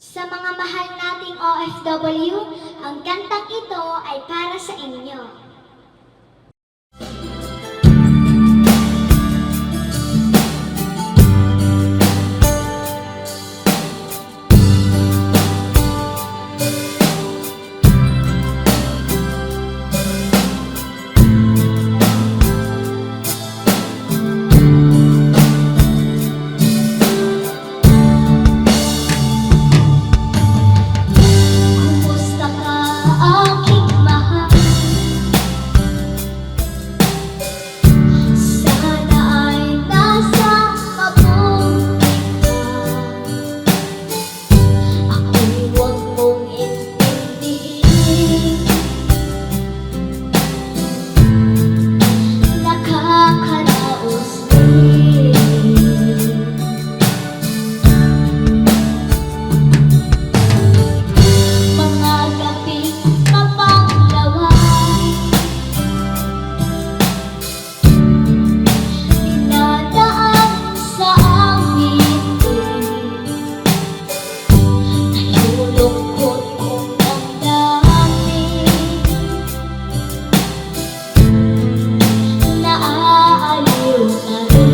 Sa mga mahal nating OFW, ang kantang ito ay para sa inyo. Kumusta ka, aking mahal? Sana ay nasa mabuti ka. Ako'y huwag mong intindihin. Nakakaraos din. Mga gabing mapanglaway, dinadaan sa awitin. Nalulungkot kong damdamin, naaaliw na rin.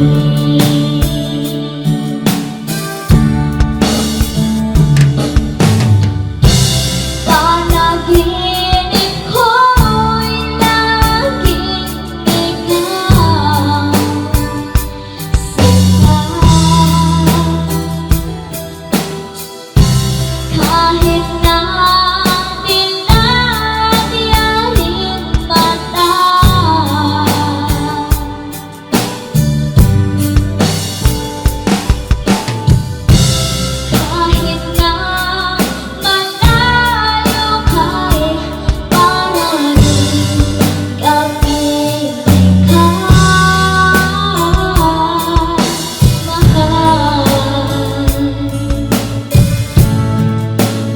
Panaginip ko'y laging ikaw sila. Kahit na dinadyaring mata, kahit na malayo ka'y parating kapit mahal.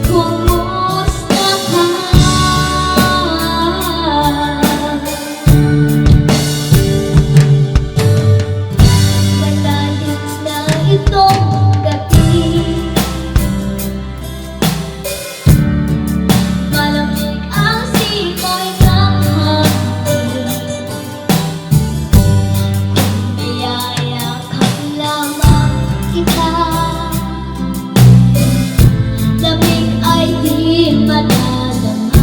Kumusta ka? Malalim na itong gabi, malamig ang simoy ng hangin. Kung niyayakap lamang kita, lamig ay di madadama.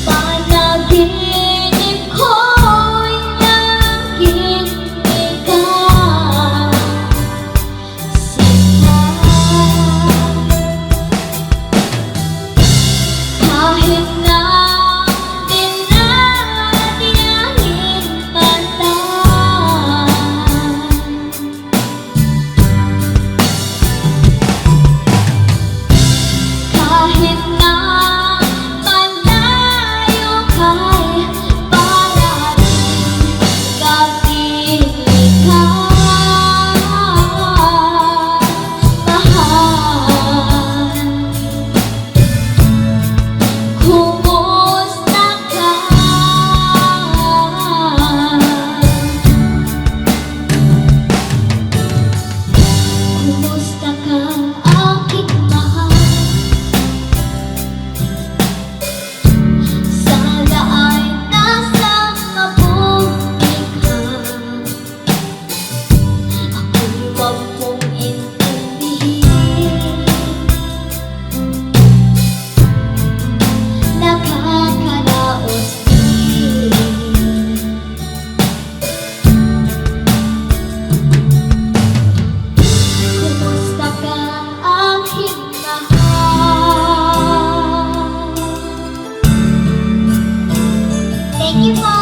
Panaginip ko'y laging ikaw sila. Kahit na dinadyaring mata, kahit na malayo ka'y parating kapit mahal. Kumusta ka? Kumusta ka, aking mahal? Sana ay nasa mabuti ka. Ako'y huwag mong intindihin. Nakakaraos din. Kumusta ka, aking mahal? Thank you po.